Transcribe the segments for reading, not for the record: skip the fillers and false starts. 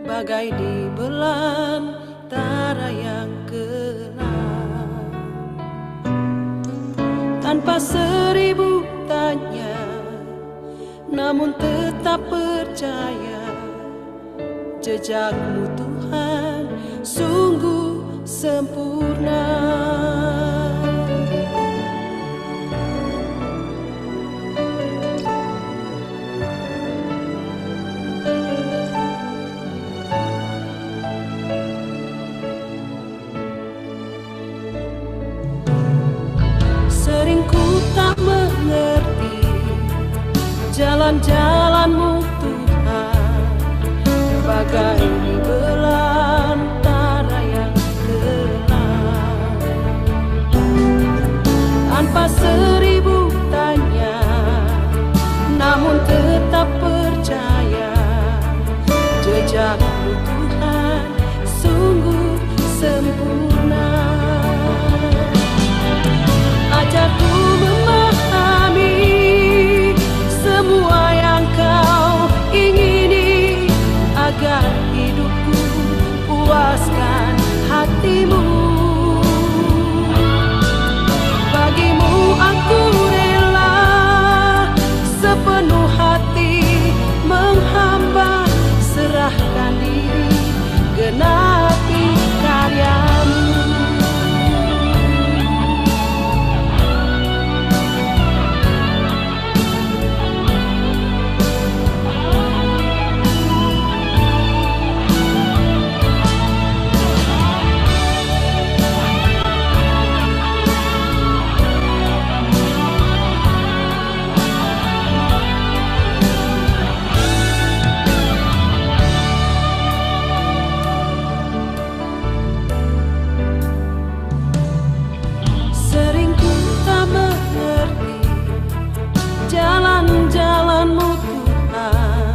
bagai di belantara yang gelap, tanpa seribu tanya, namun tetap percaya. Jejakmu Tuhan sungguh sempurna. Sering ku tak mengerti jalan-jalan-Mu Tuhan, bagai di belantara yang gelap, tanpa seribu tanya, namun tetap percaya. Jejakmu Tuhan sungguh sempurna. Ajarku memahami semua yang Kau ingini, agar hidupku puaskan hati-Mu. Bagimu aku rela sepenuh hati menghamba, serahkan diri, genapi karya-Mu. Sering ku tak mengerti jalan-jalan-Mu Tuhan,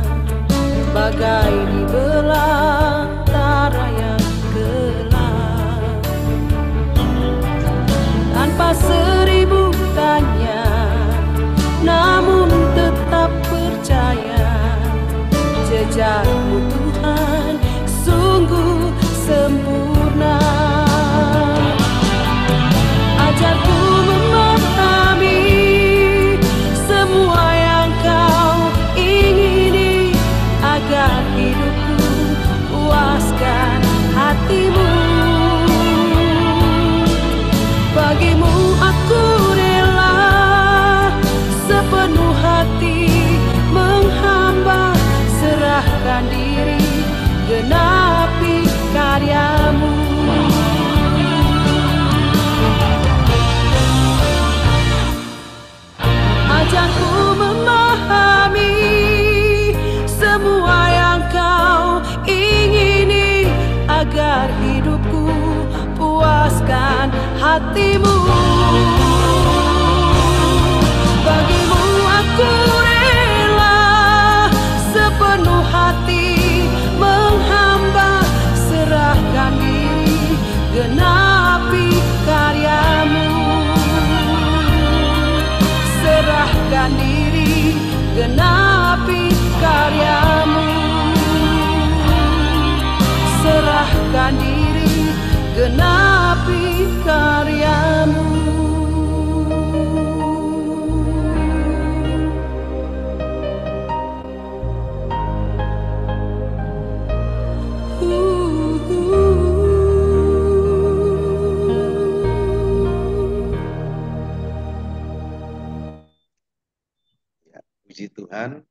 bagai di belantara yang gelap, tanpa seribu tanya, namun tetap percaya. Jejakmu Tuhan sungguh sempurna. Ajarku memahami semua yang Kau ingini, agar hidupku puaskan hati-Mu. Bagimu aku rela sepenuh hati menghamba, serahkan diri, genapi karya-Mu. Ajarku memahami semua yang Kau ingini, agar hidupku puaskan hati-Mu. Bagimu aku rela sepenuh hati menghamba, serahkan diri, genapi karya-Mu. Serahkan diri, genapi karya-Mu. Serahkan diri, genapi karya-Mu. Puji Tuhan,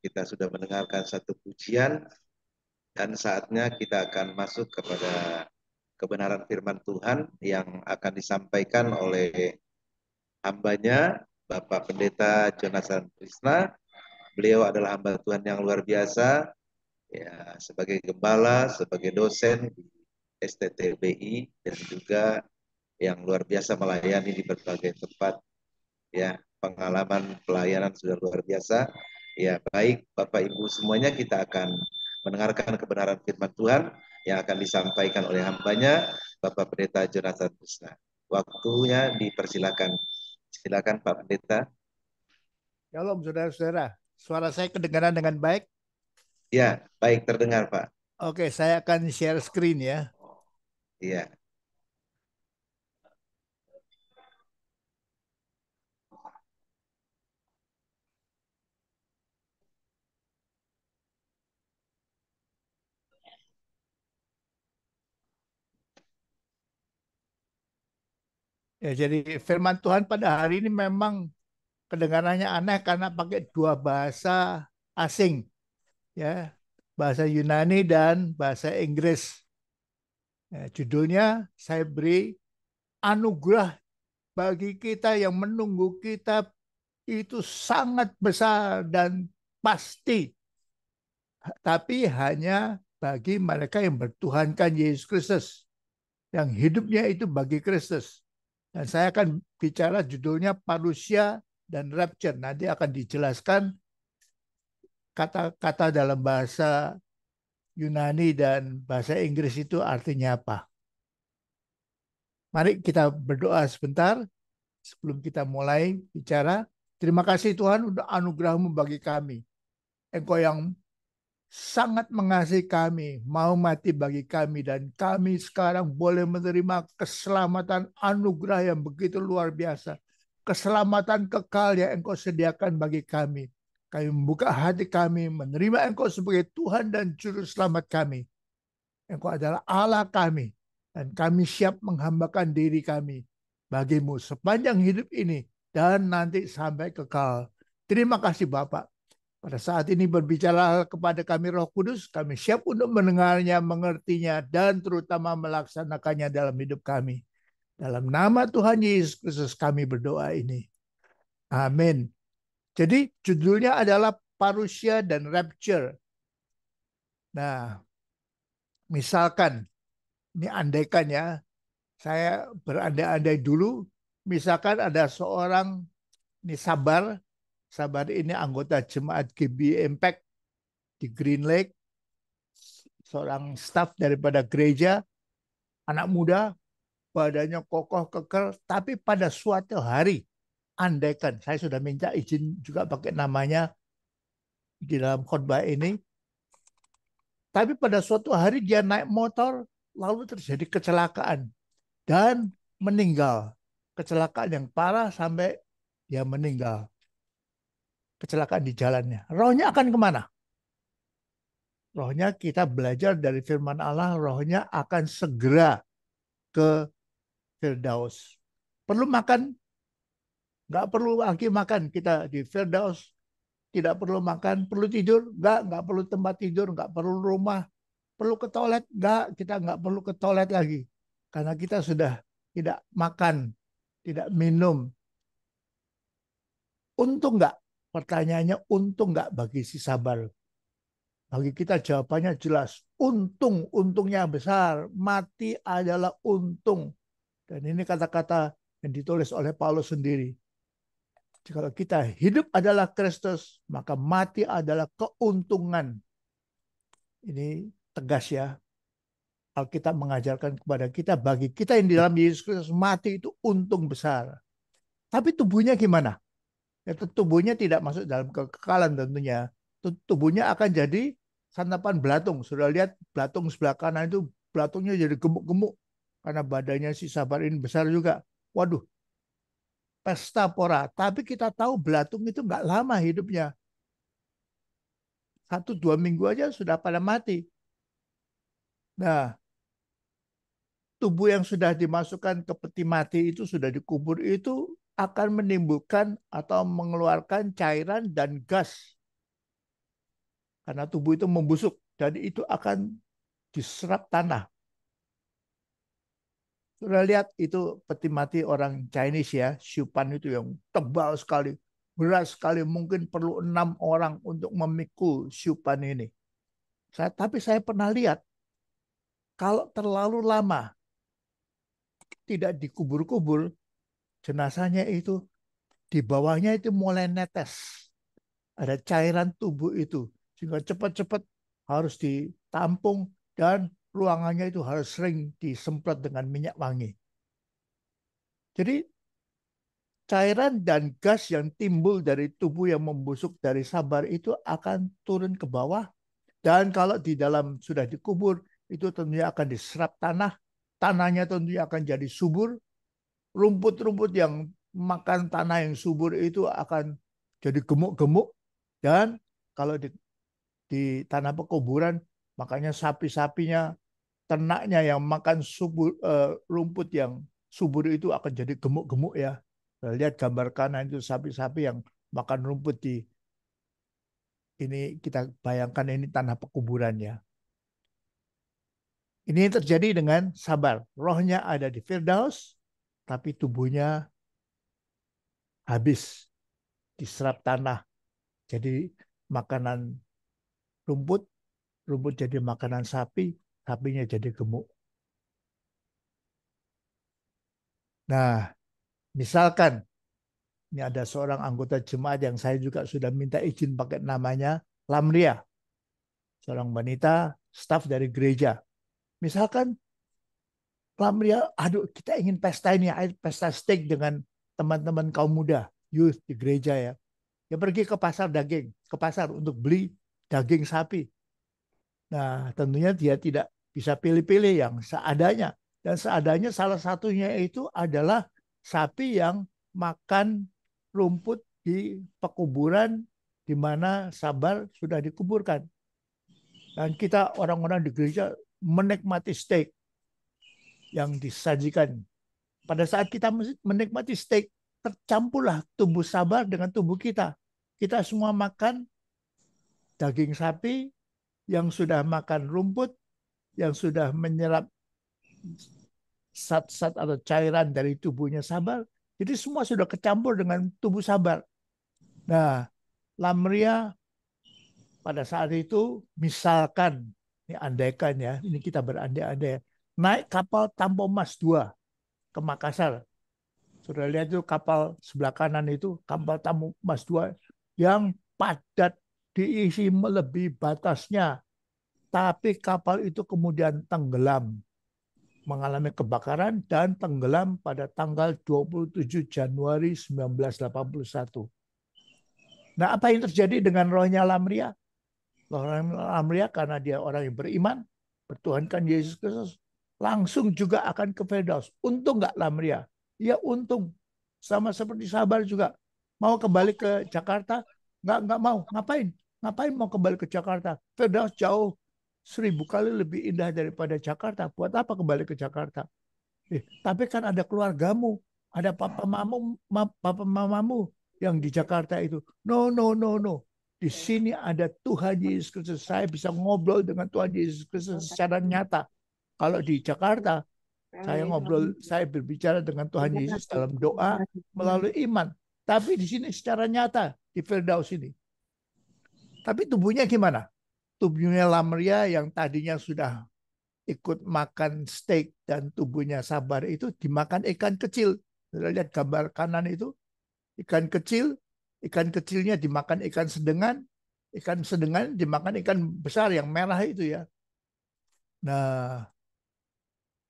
kita sudah mendengarkan satu pujian, dan saatnya kita akan masuk kepada kebenaran firman Tuhan yang akan disampaikan oleh hambanya, Bapak Pendeta Jonathan Trisna. Beliau adalah hamba Tuhan yang luar biasa, ya, sebagai gembala, sebagai dosen di STTBI, dan juga yang luar biasa melayani di berbagai tempat. Ya, pengalaman pelayanan sudah luar biasa. Ya, baik Bapak Ibu semuanya, kita akan mendengarkan kebenaran firman Tuhan yang akan disampaikan oleh hambanya, Bapak Pendeta Jonathan Trisna. Waktunya dipersilakan. Silakan Pak Pendeta. Shalom saudara-saudara. Suara saya kedengaran dengan baik? Ya, baik terdengar Pak. Oke, saya akan share screen ya. Iya. Ya, jadi firman Tuhan pada hari ini memang kedengarannya aneh karena pakai dua bahasa asing, ya, bahasa Yunani dan bahasa Inggris. Ya, judulnya saya beri anugerah bagi kita yang menunggu kita itu sangat besar dan pasti, tapi hanya bagi mereka yang bertuhankan Yesus Kristus, yang hidupnya itu bagi Kristus. Dan saya akan bicara judulnya parusia dan rapture. Nanti akan dijelaskan kata-kata dalam bahasa Yunani dan bahasa Inggris itu artinya apa. Mari kita berdoa sebentar sebelum kita mulai bicara. Terima kasih Tuhan untuk anugerah-Mu bagi kami. Engkau yang sangat mengasihi kami, mau mati bagi kami, dan kami sekarang boleh menerima keselamatan anugerah yang begitu luar biasa. Keselamatan kekal yang Engkau sediakan bagi kami. Kami membuka hati kami, menerima Engkau sebagai Tuhan dan Juru Selamat kami. Engkau adalah Allah kami, dan kami siap menghambakan diri kami bagimu sepanjang hidup ini dan nanti sampai kekal. Terima kasih Bapak. Pada saat ini berbicara kepada kami Roh Kudus, kami siap untuk mendengarnya, mengertinya, dan terutama melaksanakannya dalam hidup kami. Dalam nama Tuhan Yesus Kristus kami berdoa ini. Amin. Jadi judulnya adalah parusia dan rapture. Nah, misalkan, ini andaikan ya, saya berandai-andai dulu, misalkan ada seorang, ini Sabar, Sabar ini anggota jemaat GB Impact di Green Lake, seorang staf daripada gereja, anak muda, badannya kokoh kekal, tapi pada suatu hari, andaikan, saya sudah minta izin juga pakai namanya di dalam khotbah ini, tapi pada suatu hari dia naik motor, lalu terjadi kecelakaan dan meninggal. Kecelakaan yang parah sampai dia meninggal. Kecelakaan di jalannya. Rohnya akan kemana? Rohnya kita belajar dari firman Allah, rohnya akan segera ke Firdaus. Perlu makan? Nggak perlu lagi makan kita di Firdaus. Tidak perlu makan, perlu tidur? Nggak perlu tempat tidur, nggak perlu rumah. Perlu ke toilet? Kita nggak perlu ke toilet lagi. Karena kita sudah tidak makan, tidak minum. Untung nggak? Pertanyaannya untung nggak bagi si Sabar? Bagi kita jawabannya jelas. Untung, untungnya besar. Mati adalah untung. Dan ini kata-kata yang ditulis oleh Paulus sendiri. Kalau kita hidup adalah Kristus, maka mati adalah keuntungan. Ini tegas ya. Alkitab mengajarkan kepada kita, bagi kita yang di dalam Yesus Kristus, mati itu untung besar. Tapi tubuhnya gimana? Ya, tubuhnya tidak masuk dalam kekekalan tentunya. Tubuhnya akan jadi santapan belatung. Sudah lihat belatung sebelah kanan itu, belatungnya jadi gemuk-gemuk. Karena badannya si Sabar ini besar juga. Waduh, pesta pora. Tapi kita tahu belatung itu nggak lama hidupnya. 1-2 minggu aja sudah pada mati. Nah, tubuh yang sudah dimasukkan ke peti mati itu sudah dikubur itu akan menimbulkan atau mengeluarkan cairan dan gas. Karena tubuh itu membusuk. Jadi itu akan diserap tanah. Sudah lihat itu peti mati orang Chinese ya, siupan itu yang tebal sekali, berat sekali, mungkin perlu 6 orang untuk memikul siupan ini. Tapi saya pernah lihat, kalau terlalu lama tidak dikubur-kubur, jenazahnya itu di bawahnya itu mulai netes. Ada cairan tubuh itu, sehingga cepat-cepat harus ditampung dan ruangannya itu harus sering disemprot dengan minyak wangi. Jadi cairan dan gas yang timbul dari tubuh yang membusuk dari Sabar itu akan turun ke bawah Dan kalau di dalam sudah dikubur, itu tentunya akan diserap tanah. Tanahnya tentunya akan jadi subur. Rumput-rumput yang makan tanah yang subur itu akan jadi gemuk-gemuk. Dan kalau di tanah pekuburan, makanya sapi-sapinya, ternaknya yang makan rumput yang subur itu akan jadi gemuk-gemuk ya. Lihat gambar kanan itu sapi-sapi yang makan rumput ini kita bayangkan ini tanah pekuburan ya. Ini yang terjadi dengan sabar. Rohnya ada di Firdaus, tapi tubuhnya habis diserap tanah. Jadi makanan rumput, rumput jadi makanan sapi, sapinya jadi gemuk. Nah, misalkan ini ada seorang anggota jemaat yang saya juga sudah minta izin pakai namanya Lamria. Seorang wanita, staf dari gereja. Misalkan Lamria, aduh kita ingin pesta ini, pesta steak dengan teman-teman kaum muda, youth di gereja ya. Ya pergi ke pasar daging, ke pasar untuk beli daging sapi. Nah, tentunya dia tidak bisa pilih-pilih yang seadanya. Dan seadanya salah satunya itu adalah sapi yang makan rumput di pekuburan di mana Sabar sudah dikuburkan. Dan kita orang-orang di gereja menikmati steak yang disajikan. Pada saat kita menikmati steak, tercampurlah tubuh Sabar dengan tubuh kita. Kita semua makan daging sapi yang sudah makan rumput, yang sudah menyerap zat-zat atau cairan dari tubuhnya Sabar. Jadi semua sudah kecampur dengan tubuh Sabar. Nah, Lamria pada saat itu misalkan, ini andaikan ya, ini kita berandai-andai, naik kapal Tampo Mas 2 ke Makassar. Sudah lihat itu kapal sebelah kanan itu, kapal Tampo Mas 2 yang padat diisi melebihi batasnya. Tapi kapal itu kemudian tenggelam, mengalami kebakaran dan tenggelam pada tanggal 27 Januari 1981. Nah, apa yang terjadi dengan rohnya Lamria? Rohnya Lamria karena dia orang yang beriman, bertuhankan Yesus Kristus, langsung juga akan ke Firdaus. Untung nggak Lamria? Ya untung. Sama seperti Sabar juga. Mau kembali ke Jakarta? Nggak mau. Ngapain? Ngapain mau kembali ke Jakarta? Firdaus jauh 1000 kali lebih indah daripada Jakarta. Buat apa kembali ke Jakarta? Tapi kan ada keluargamu, ada papa mamamu yang di Jakarta itu. No. Di sini ada Tuhan Yesus Kristus. Saya bisa ngobrol dengan Tuhan Yesus Kristus secara nyata. Kalau di Jakarta, saya berbicara dengan Tuhan Yesus dalam doa melalui iman. Tapi di sini secara nyata di Firdaus ini. Tapi tubuhnya gimana? Tubuhnya Lamria yang tadinya sudah ikut makan steak dan tubuhnya Sabar itu dimakan ikan kecil. Sudah lihat gambar kanan itu, ikan kecil, ikan kecilnya dimakan ikan sedengan dimakan ikan besar yang merah itu ya. Nah,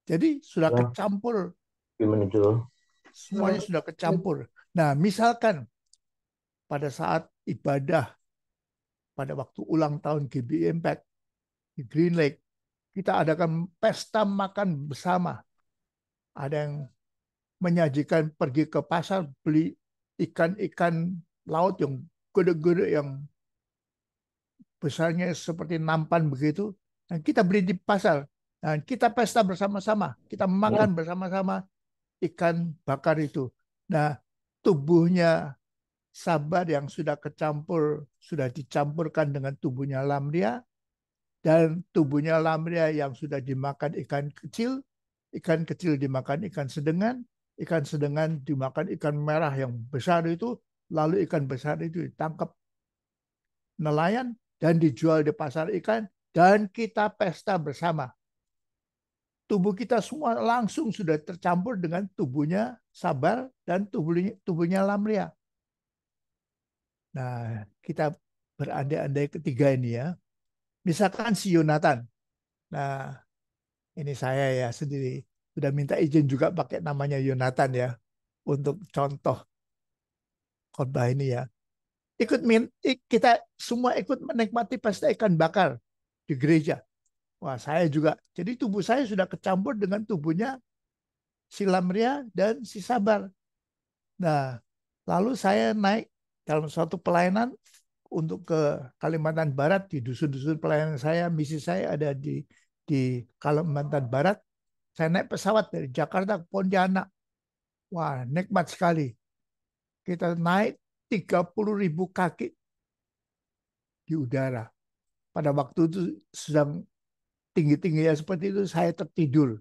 jadi sudah kecampur. Semuanya sudah kecampur. Nah, misalkan pada saat ibadah, pada waktu ulang tahun GB Impact di Green Lake, kita adakan pesta makan bersama. Ada yang menyajikan pergi ke pasar, beli ikan-ikan laut yang gede-gede, yang besarnya seperti nampan begitu. Dan kita beli di pasar. Dan kita pesta bersama-sama. Kita makan bersama-sama ikan bakar itu. Nah, tubuhnya Sabar yang sudah dicampurkan dengan tubuhnya Lamria, dan tubuhnya Lamria yang sudah dimakan ikan kecil dimakan ikan sedengan dimakan ikan merah yang besar itu, lalu ikan besar itu ditangkap nelayan dan dijual di pasar ikan, dan kita pesta bersama. Tubuh kita semua langsung sudah tercampur dengan tubuhnya Sabar dan tubuhnya Lamria. Nah, kita berandai-andai ketiga ini ya. Misalkan si Yonatan. Nah, ini saya ya sendiri sudah minta izin juga pakai namanya Yonatan ya untuk contoh khotbah ini ya. Kita semua ikut menikmati pesta ikan bakar di gereja. Wah, saya juga. Jadi tubuh saya sudah kecampur dengan tubuhnya si Lamria dan si Sabar. Nah, lalu saya naik dalam suatu pelayanan untuk ke Kalimantan Barat, di dusun-dusun pelayanan saya, misi saya ada di Kalimantan Barat. Saya naik pesawat dari Jakarta ke Pontianak. Wah, nikmat sekali. Kita naik 30.000 kaki di udara. Pada waktu itu sedang tinggi-tingginya seperti itu, saya tertidur.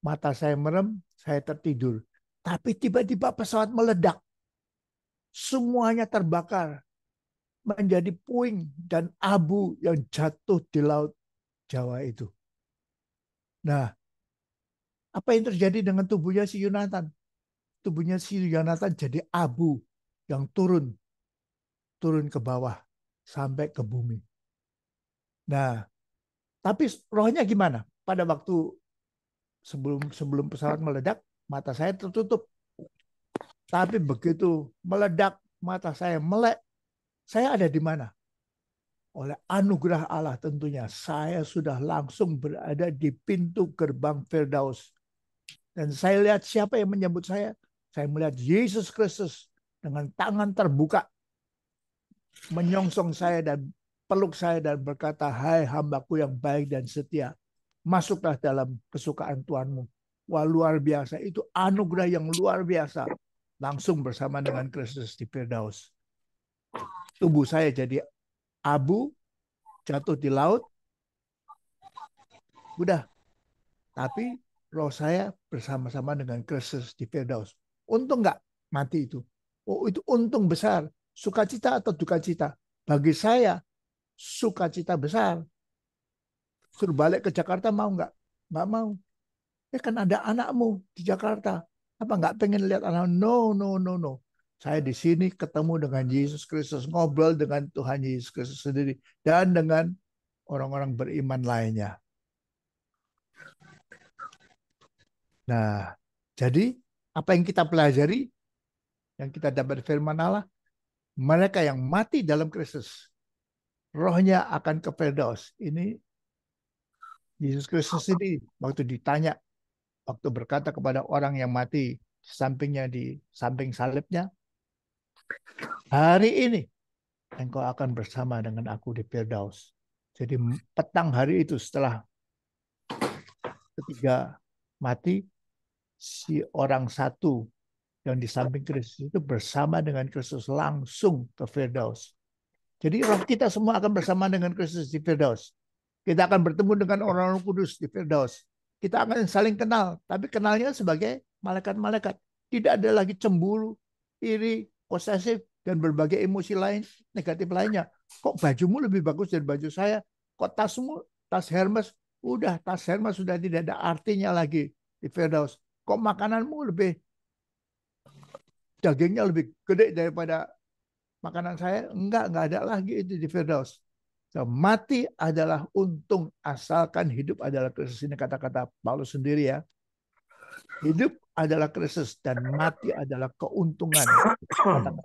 Mata saya merem, saya tertidur. Tapi tiba-tiba pesawat meledak. Semuanya terbakar. Menjadi puing dan abu yang jatuh di Laut Jawa itu. Nah, apa yang terjadi dengan tubuhnya si Yonatan? Tubuhnya si Yonatan jadi abu yang turun ke bawah sampai ke bumi. Nah, tapi rohnya gimana? Pada waktu sebelum pesawat meledak, mata saya tertutup. Tapi begitu meledak, mata saya melek. Saya ada di mana? Oleh anugerah Allah tentunya, saya sudah langsung berada di pintu gerbang Firdaus. Dan saya lihat siapa yang menyambut saya. Saya melihat Yesus Kristus dengan tangan terbuka menyongsong saya dan peluk saya dan berkata, "Hai hambaku yang baik dan setia, masuklah dalam kesukaan Tuhanmu." Wah, luar biasa. Itu anugerah yang luar biasa. Langsung bersama dengan Kristus di Firdaus. Tubuh saya jadi abu, jatuh di laut. Udah. Tapi roh saya bersama-sama dengan Kristus di Firdaus. Untung nggak mati itu? Oh, itu untung besar. Sukacita atau dukacita? Bagi saya, sukacita besar. Suruh balik ke Jakarta mau nggak? Nggak mau. Ya kan ada anakmu di Jakarta. Apa nggak pengen lihat anak? No, no, no, no. Saya di sini ketemu dengan Yesus Kristus, ngobrol dengan Tuhan Yesus Kristus sendiri, dan dengan orang-orang beriman lainnya. Nah, jadi apa yang kita pelajari, yang kita dapat firman Allah, mereka yang mati dalam Kristus, rohnya akan ke Firdaus. Ini Yesus Kristus sendiri waktu ditanya, waktu berkata kepada orang yang mati sampingnya, di samping salibnya, "Hari ini engkau akan bersama dengan aku di Firdaus." Jadi petang hari itu setelah ketiga mati, si orang satu yang di samping Kristus itu bersama dengan Kristus langsung ke Firdaus. Jadi roh kita semua akan bersama dengan Kristus di Firdaus. Kita akan bertemu dengan orang-orang kudus di Firdaus. Kita akan saling kenal, tapi kenalnya sebagai malaikat-malaikat. Tidak ada lagi cemburu, iri, posesif, dan berbagai emosi lain, negatif lainnya. Kok bajumu lebih bagus dari baju saya? Kok tasmu, tas Hermes, udah tas Hermes sudah tidak ada artinya lagi di Firdaus. Kok makananmu dagingnya lebih gede daripada makanan saya? Enggak ada lagi itu di Firdaus. So, mati adalah untung asalkan hidup adalah Kristus. Ini kata-kata Paulus sendiri ya. Hidup adalah Kristus dan mati adalah keuntungan. Kata-kata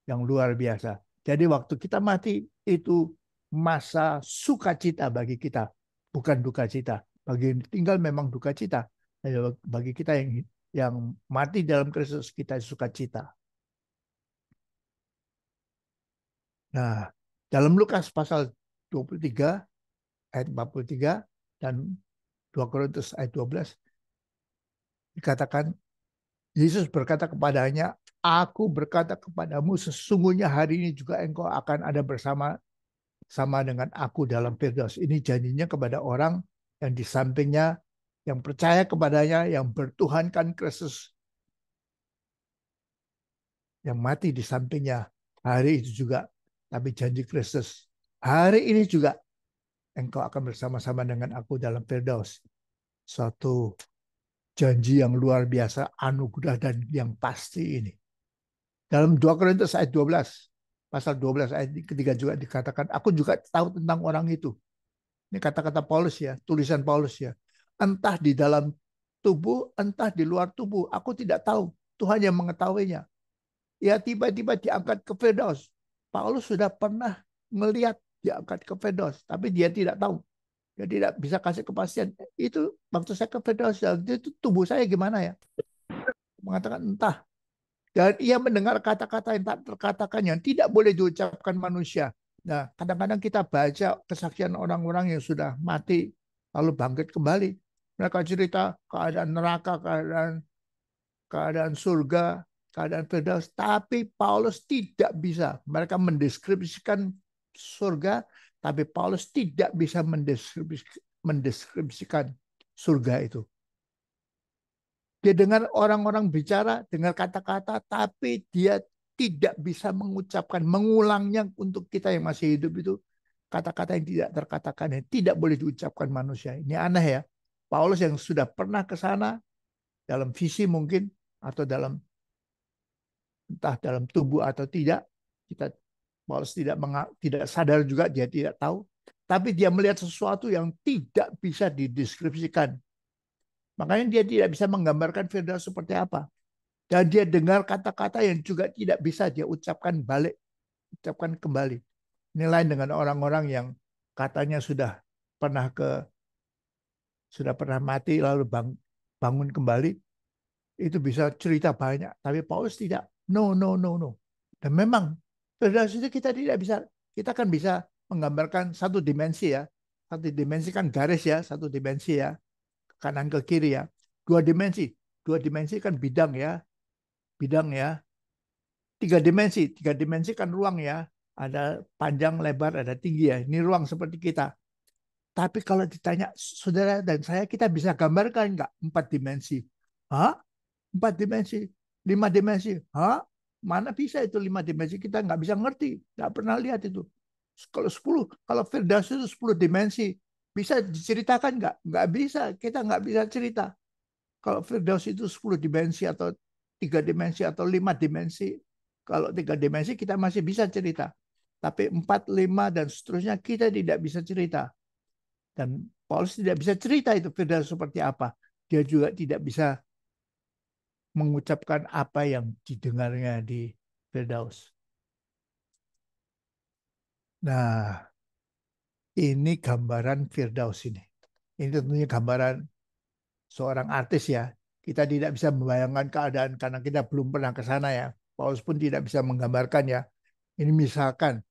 yang luar biasa. Jadi waktu kita mati itu masa sukacita bagi kita, bukan duka cita. Bagi yang tinggal memang duka cita. Bagi kita yang mati dalam Kristus, kita sukacita. Nah, dalam Lukas pasal 23 ayat 43 dan 2 Korintus ayat 12 dikatakan, Yesus berkata kepadanya, "Aku berkata kepadamu, sesungguhnya hari ini juga engkau akan ada bersama dengan aku dalam Firdaus." Ini janjinya kepada orang yang di sampingnya, yang percaya kepadanya, yang bertuhankan Kristus, yang mati di sampingnya. Hari itu juga, tapi janji Kristus, hari ini juga engkau akan bersama-sama dengan aku dalam Firdaus. Suatu janji yang luar biasa, anugerah dan yang pasti ini. Dalam 2 Korintus ayat 12, pasal 12 ayat ketiga juga dikatakan, aku juga tahu tentang orang itu. Ini kata-kata Paulus ya, tulisan Paulus ya. Entah di dalam tubuh, entah di luar tubuh, aku tidak tahu. Tuhan yang mengetahuinya. Ya tiba-tiba diangkat ke Firdaus. Paulus sudah pernah melihat diangkat ke Firdaus, tapi dia tidak tahu. Dia tidak bisa kasih kepastian. Itu waktu saya ke Firdaus, itu tubuh saya gimana ya? Mengatakan entah. Dan ia mendengar kata-kata yang tak terkatakan yang tidak boleh diucapkan manusia. Nah, kadang-kadang kita baca kesaksian orang-orang yang sudah mati lalu bangkit kembali. Mereka cerita keadaan neraka, keadaan surga, keadaan Firdaus. Tapi Paulus tidak bisa. Mereka mendeskripsikan surga, tapi Paulus tidak bisa mendeskripsikan surga itu. Dia dengar orang-orang bicara, dengar kata-kata, tapi dia tidak bisa mengucapkan, mengulangnya untuk kita yang masih hidup itu. Kata-kata yang tidak terkatakan, yang tidak boleh diucapkan manusia. Ini aneh ya. Paulus yang sudah pernah ke sana, dalam visi mungkin, atau entah dalam tubuh atau tidak, Paulus tidak sadar juga, dia tidak tahu. Tapi dia melihat sesuatu yang tidak bisa dideskripsikan. Makanya dia tidak bisa menggambarkan Firdaus seperti apa. Dan dia dengar kata-kata yang juga tidak bisa dia ucapkan kembali. Ini lain dengan orang-orang yang katanya sudah pernah mati lalu bangun kembali. Itu bisa cerita banyak. Tapi Paulus tidak. No. Dan memang Firdaus itu kita tidak bisa. Kita kan bisa menggambarkan satu dimensi ya. Satu dimensi kan garis ya. Satu dimensi ya. Kanan ke kiri ya. Dua dimensi kan bidang ya. Tiga dimensi kan ruang ya. Ada panjang, lebar, ada tinggi ya. Ini ruang seperti kita. Tapi kalau ditanya saudara dan saya, kita bisa gambarkan nggak 4 dimensi? Hah? 4 dimensi? 5 dimensi? Hah? Mana bisa itu 5 dimensi? Kita nggak bisa ngerti. Nggak pernah lihat itu. Kalau 10, kalau Firdaus itu 10 dimensi, bisa diceritakan nggak? Nggak bisa. Kita nggak bisa cerita. Kalau Firdaus itu 10 dimensi atau 3 dimensi atau 5 dimensi, kalau 3 dimensi kita masih bisa cerita. Tapi 4, 5, dan seterusnya kita tidak bisa cerita. Dan Paulus tidak bisa cerita itu Firdaus seperti apa. Dia juga tidak bisa mengucapkan apa yang didengarnya di Firdaus. Nah, ini gambaran Firdaus ini. Ini tentunya gambaran seorang artis ya. Kita tidak bisa membayangkan keadaan karena kita belum pernah ke sana ya. Paulus pun tidak bisa menggambarkan ya. Ini misalkan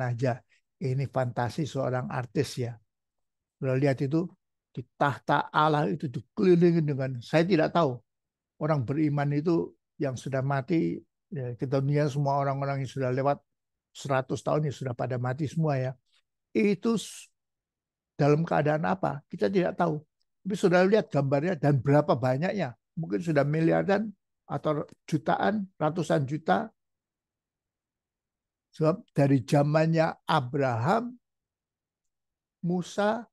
aja. Ini fantasi seorang artis ya. Sudah lihat itu di tahta Allah itu dikelilingi dengan, saya tidak tahu orang beriman itu yang sudah mati ya, kita dunia semua orang-orang yang sudah lewat 100 tahun yang sudah pada mati semua ya. Itu dalam keadaan apa? Kita tidak tahu. Tapi sudah lihat gambarnya dan berapa banyaknya. Mungkin sudah miliaran atau jutaan, ratusan juta. Sebab dari zamannya Abraham, Musa,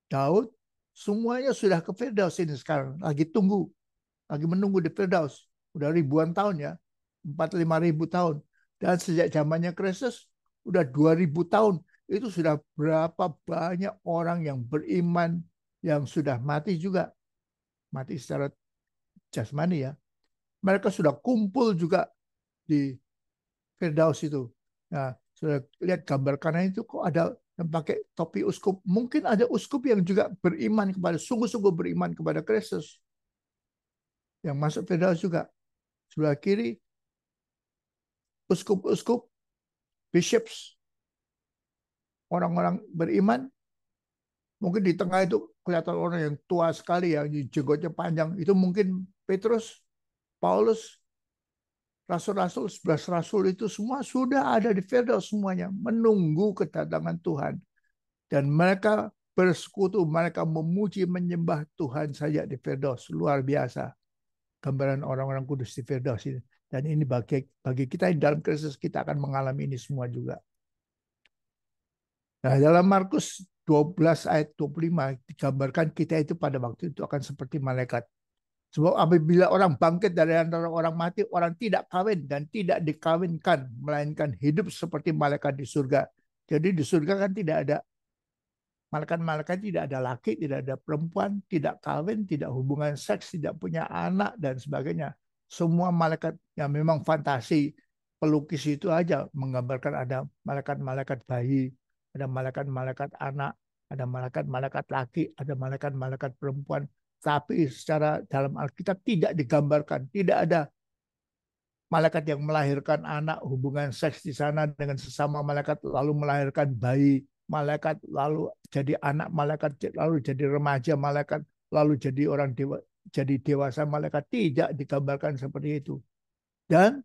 Daud, semuanya sudah ke Firdaus ini sekarang. Lagi menunggu di Firdaus. Udah ribuan tahun ya. 4-5 ribu tahun. Dan sejak zamannya Kristus, udah 2000 tahun. Itu sudah berapa banyak orang yang beriman yang sudah mati juga. Mati secara jasmani ya. Mereka sudah kumpul juga di Firdaus itu. Nah, sudah lihat gambar kanan itu kok ada yang pakai topi uskup. Mungkin ada uskup yang juga sungguh-sungguh beriman kepada Kristus. Yang masuk Firdaus juga. Sebelah kiri, uskup-uskup, bishops, orang-orang beriman. Mungkin di tengah itu kelihatan orang yang tua sekali, yang jenggotnya panjang. Itu mungkin Petrus, Paulus, rasul-rasul, 11 rasul itu semua sudah ada di Firdaus semuanya. Menunggu kedatangan Tuhan. Dan mereka bersekutu, mereka memuji, menyembah Tuhan saja di Firdaus. Luar biasa. Gambaran orang-orang kudus di Firdaus ini. Dan ini bagi kita yang dalam Kristus, kita akan mengalami ini semua juga. Nah, dalam Markus 12 ayat 25 digambarkan kita itu pada waktu itu akan seperti malaikat. Sebab apabila orang bangkit dari antara orang mati, orang tidak kawin dan tidak dikawinkan, melainkan hidup seperti malaikat di surga. Jadi di surga kan tidak ada malaikat-malaikat, tidak ada laki, tidak ada perempuan, tidak kawin, tidak hubungan seks, tidak punya anak dan sebagainya. Semua malaikat yang memang fantasi pelukis itu aja menggambarkan ada malaikat-malaikat bayi, ada malaikat-malaikat anak, ada malaikat-malaikat laki, ada malaikat-malaikat perempuan. Tapi secara dalam Alkitab tidak digambarkan, tidak ada malaikat yang melahirkan anak, hubungan seks di sana dengan sesama malaikat, lalu melahirkan bayi, malaikat lalu jadi anak malaikat, lalu jadi remaja malaikat, lalu jadi orang jadi dewasa malaikat. Tidak digambarkan seperti itu. Dan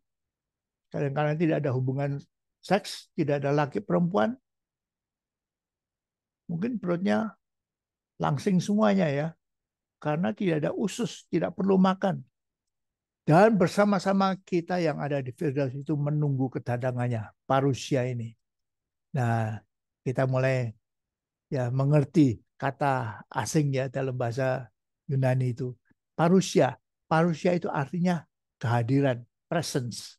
kadang-kadang tidak ada hubungan seks, tidak ada laki perempuan. Mungkin perutnya langsing semuanya ya. Karena tidak ada usus, tidak perlu makan. Dan bersama-sama kita yang ada di Firdaus itu menunggu kedatangannya, parusia ini. Nah, kita mulai ya mengerti kata asing ya dalam bahasa Yunani itu. Parusia. Parusia itu artinya kehadiran, presence.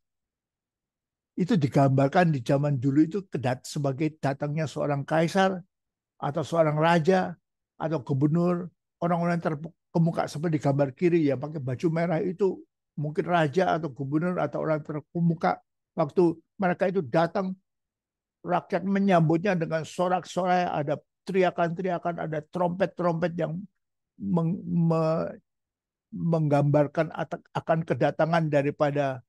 Itu digambarkan di zaman dulu itu sebagai datangnya seorang kaisar atau seorang raja atau gubernur, orang-orang terkemuka seperti di gambar kiri ya pakai baju merah itu mungkin raja atau gubernur atau orang terkemuka. Waktu mereka itu datang, rakyat menyambutnya dengan sorak-sorai, ada teriakan-teriakan, ada trompet-trompet yang menggambarkan akan kedatangan daripada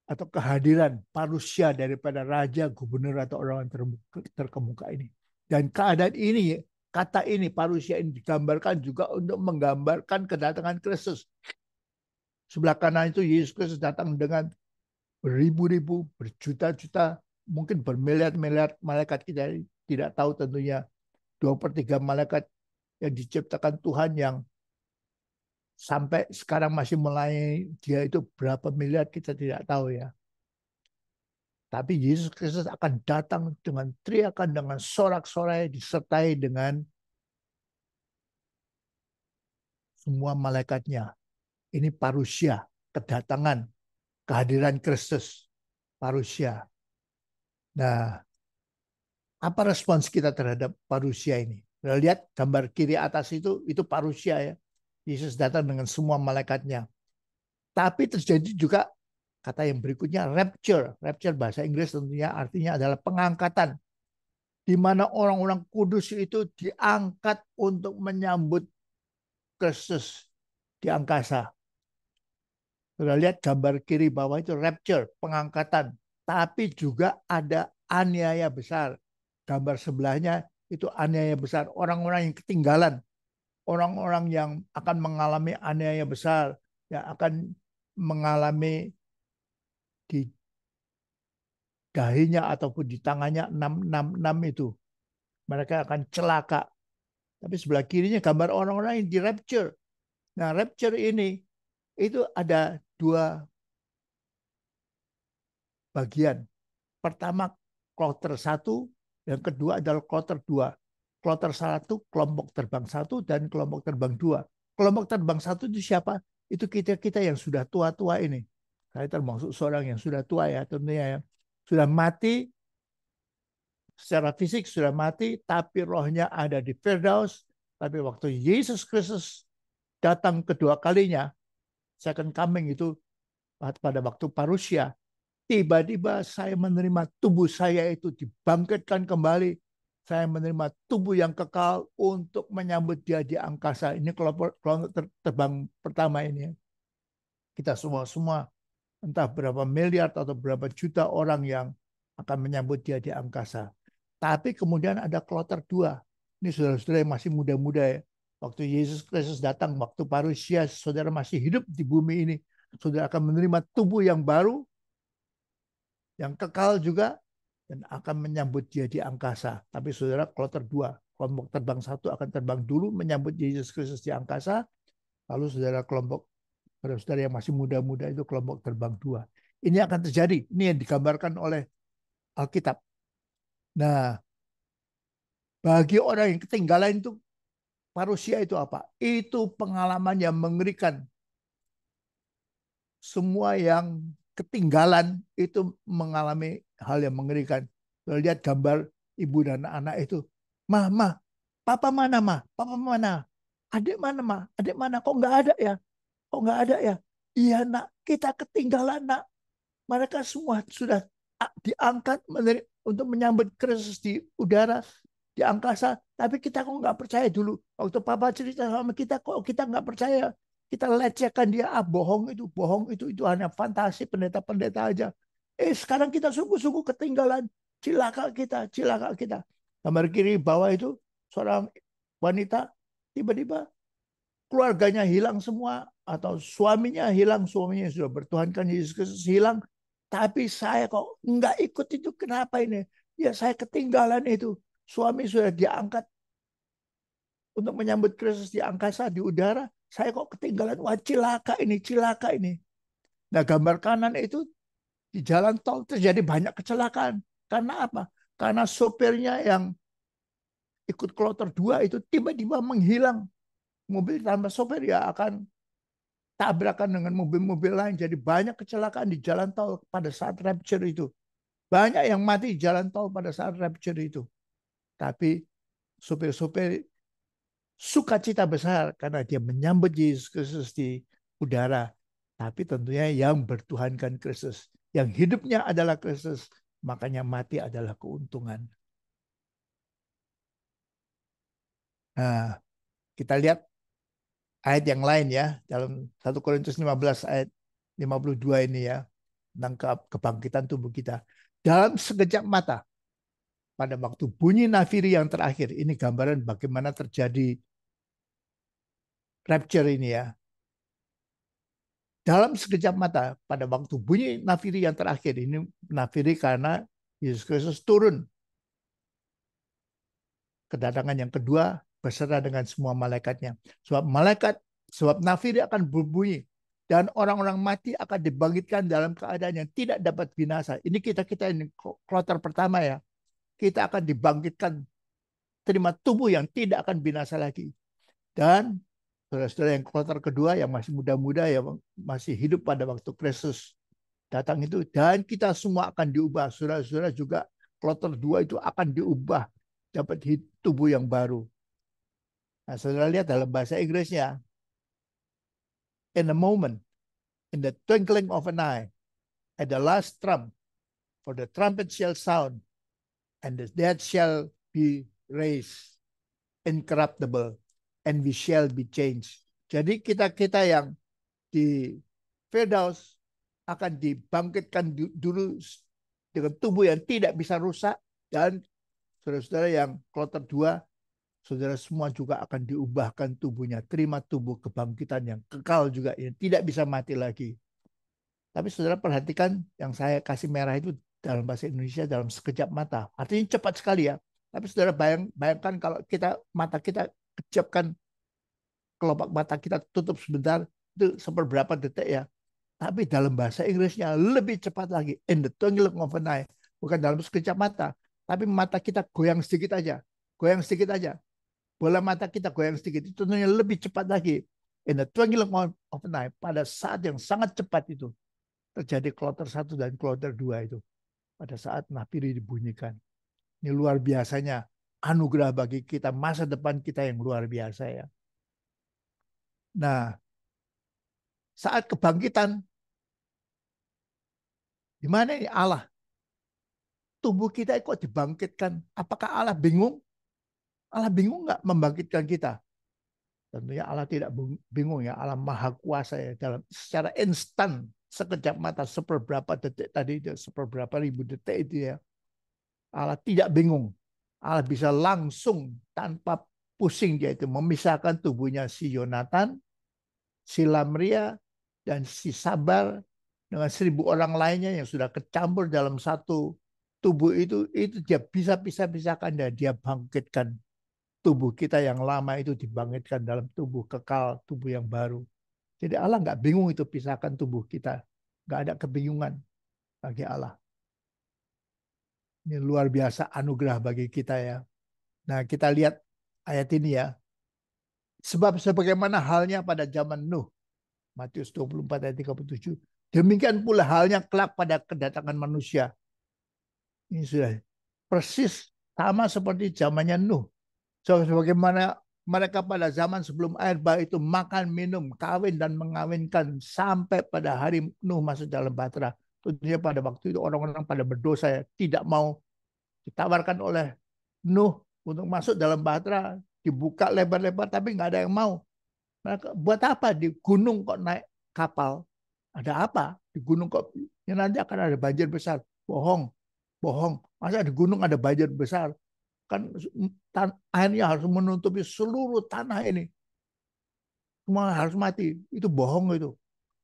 atau kehadiran parusia daripada raja, gubernur atau orang terkemuka ini. Dan keadaan ini, kata ini, parusia ini digambarkan juga untuk menggambarkan kedatangan Kristus. Sebelah kanan itu Yesus Kristus datang dengan beribu-ribu, berjuta-juta, mungkin bermiliar-miliar malaikat. Kita tidak tahu tentunya 2/3 malaikat yang diciptakan Tuhan yang sampai sekarang masih melayani dia itu berapa miliar kita tidak tahu ya. Tapi Yesus Kristus akan datang dengan teriakan, dengan sorak-sorai, disertai dengan semua malaikatnya. Ini parusia, kedatangan, kehadiran Kristus, parusia. Nah, apa respons kita terhadap parusia ini? Lihat gambar kiri atas itu parusia ya. Yesus datang dengan semua malaikatnya. Tapi terjadi juga kata yang berikutnya rapture. Rapture bahasa Inggris tentunya artinya adalah pengangkatan. Di mana orang-orang kudus itu diangkat untuk menyambut Kristus di angkasa. Sudah lihat gambar kiri bawah itu rapture, pengangkatan. Tapi juga ada aniaya besar. Gambar sebelahnya itu aniaya besar. Orang-orang yang ketinggalan. Orang-orang yang akan mengalami aniaya besar, yang akan mengalami di dahinya ataupun di tangannya 666 itu. Mereka akan celaka. Tapi sebelah kirinya gambar orang-orang yang di rapture. Nah, rapture ini itu ada 2 bagian. Pertama kloter 1, yang kedua adalah kloter 2. Kloter 1 kelompok terbang 1 dan kelompok terbang 2. Kelompok terbang 1 itu siapa? Itu kita-kita yang sudah tua-tua ini. Saya termasuk seorang yang sudah tua ya tentunya ya. Sudah mati, secara fisik sudah mati, tapi rohnya ada di Firdaus. Tapi waktu Yesus Kristus datang kedua kalinya, second coming itu pada waktu parusia, tiba-tiba saya menerima tubuh saya itu dibangkitkan kembali. Saya menerima tubuh yang kekal untuk menyambut dia di angkasa. Ini kelompok terbang pertama ini. Kita semua entah berapa miliar atau berapa juta orang yang akan menyambut dia di angkasa. Tapi kemudian ada kloter 2. Ini saudara-saudara yang masih muda-muda ya. Waktu Yesus Kristus datang, waktu parusia, saudara masih hidup di bumi ini. Saudara akan menerima tubuh yang baru, yang kekal juga, dan akan menyambut dia di angkasa. Tapi saudara kloter 2, kelompok terbang 1 akan terbang dulu menyambut Yesus Kristus di angkasa. Lalu saudara saudara yang masih muda-muda itu kelompok terbang 2. Ini akan terjadi. Ini yang digambarkan oleh Alkitab. Nah, bagi orang yang ketinggalan itu, parusia itu apa? Itu pengalaman yang mengerikan. Semua yang ketinggalan itu mengalami hal yang mengerikan. Lihat gambar ibu dan anak itu. Ma, papa mana, ma? Papa mana? Adik mana, ma? Adik mana? Kok nggak ada ya? Kok nggak ada ya? Iya, nak. Kita ketinggalan, nak. Mereka semua sudah diangkat untuk menyambut Kristus di udara, di angkasa. Tapi kita kok nggak percaya dulu. Waktu Papa cerita sama kita, kok kita nggak percaya. Kita lecehkan dia, bohong itu hanya fantasi pendeta-pendeta aja. Sekarang kita sungguh-sungguh ketinggalan. Cilaka kita. Gambar kiri bawah itu seorang wanita tiba-tiba keluarganya hilang semua atau suaminya hilang, suaminya sudah bertuhankan Yesus Kristus hilang. Tapi saya kok nggak ikut itu, kenapa ini? Ya saya ketinggalan itu. Suami sudah diangkat untuk menyambut Kristus di angkasa, di udara. Saya kok ketinggalan, wah cilaka ini. Nah gambar kanan itu di jalan tol terjadi banyak kecelakaan. Karena apa? Karena sopirnya yang ikut kloter 2 itu tiba-tiba menghilang. Mobil tanpa sopir ya akan tabrakan dengan mobil-mobil lain. Jadi banyak kecelakaan di jalan tol pada saat rapture itu. Banyak yang mati di jalan tol pada saat rapture itu. Tapi sopir-sopir sukacita besar karena dia menyambut Yesus Kristus di udara. Tapi tentunya yang bertuhankan Kristus. Yang hidupnya adalah Kristus. Makanya mati adalah keuntungan. Nah, kita lihat ayat yang lain ya. Dalam 1 Korintus 15 ayat 52 ini ya. Tentang kebangkitan tubuh kita. Dalam sekejap mata. Pada waktu bunyi nafiri yang terakhir. Ini gambaran bagaimana terjadi rapture ini ya. Dalam sekejap mata, pada waktu bunyi nafiri yang terakhir, ini nafiri karena Yesus Kristus turun. Kedatangan yang kedua beserta dengan semua malaikatnya. Sebab nafiri akan berbunyi dan orang-orang mati akan dibangkitkan dalam keadaan yang tidak dapat binasa. Ini kita ini kloter pertama ya. Kita akan dibangkitkan, terima tubuh yang tidak akan binasa lagi. Dan saudara-saudara yang kloter kedua yang masih muda-muda yang masih hidup pada waktu Kristus datang itu, dan kita semua akan diubah. Saudara-saudara juga kloter 2 itu akan diubah, dapat tubuh yang baru. Nah, saudara lihat dalam bahasa Inggrisnya, in a moment, in the twinkling of an eye, at the last trump, for the trumpet shall sound, and the dead shall be raised incorruptible, and we shall be changed. Jadi kita yang di Firdaus akan dibangkitkan dulu dengan tubuh yang tidak bisa rusak, dan saudara-saudara yang kloter 2, saudara semua juga akan diubahkan tubuhnya, terima tubuh kebangkitan yang kekal juga, yang tidak bisa mati lagi. Tapi saudara perhatikan yang saya kasih merah itu dalam bahasa Indonesia dalam sekejap mata. Artinya cepat sekali ya. Tapi saudara bayangkan kalau mata kita kejapkan, kelopak mata kita tutup sebentar, itu seberapa detik ya. Tapi dalam bahasa Inggrisnya lebih cepat lagi. In the twinkling of an eye. Bukan dalam sekejap mata. Tapi mata kita goyang sedikit aja. Bola mata kita goyang sedikit. Itu tentunya lebih cepat lagi. In the twinkling of an eye. Pada saat yang sangat cepat itu. Terjadi kloter 1 dan kloter 2 itu. Pada saat nafiri dibunyikan. Ini luar biasanya anugerah bagi kita, masa depan kita yang luar biasa ya. Nah, saat kebangkitan, di mana ini Allah? Tubuh kita kok dibangkitkan? Apakah Allah bingung? Allah bingung nggak membangkitkan kita? Tentunya Allah tidak bingung ya. Allah maha kuasa ya. Secara instan, sekejap mata, seberapa detik tadi, seberapa ribu detik itu ya. Allah tidak bingung. Allah bisa langsung tanpa pusing dia itu memisahkan tubuhnya si Yonatan, si Lamria, dan si Sabar dengan 1000 orang lainnya yang sudah kecampur dalam satu tubuh itu dia bisa pisahkan dan dia bangkitkan tubuh kita yang lama itu, dibangkitkan dalam tubuh kekal, tubuh yang baru. Jadi Allah nggak bingung itu pisahkan tubuh kita. Nggak ada kebingungan bagi Allah. Ini luar biasa anugerah bagi kita ya. Nah, kita lihat ayat ini ya. Sebab sebagaimana halnya pada zaman Nuh, Matius 24 ayat 37, demikian pula halnya kelak pada kedatangan manusia. Ini sudah persis sama seperti zamannya Nuh. Sebagaimana mereka pada zaman sebelum air bah itu makan, minum, kawin dan mengawinkan sampai pada hari Nuh masuk dalam bahtera. Tentunya pada waktu itu orang-orang pada berdosa ya, tidak mau ditawarkan oleh Nuh untuk masuk dalam bahtera, dibuka lebar-lebar tapi nggak ada yang mau. Mereka buat apa di gunung kok naik kapal? Ada apa? Di gunung kok ya nanti akan ada banjir besar. Bohong, bohong. Masa di gunung ada banjir besar? Kan airnya harus menutupi seluruh tanah ini. Semua harus mati. Itu bohong itu.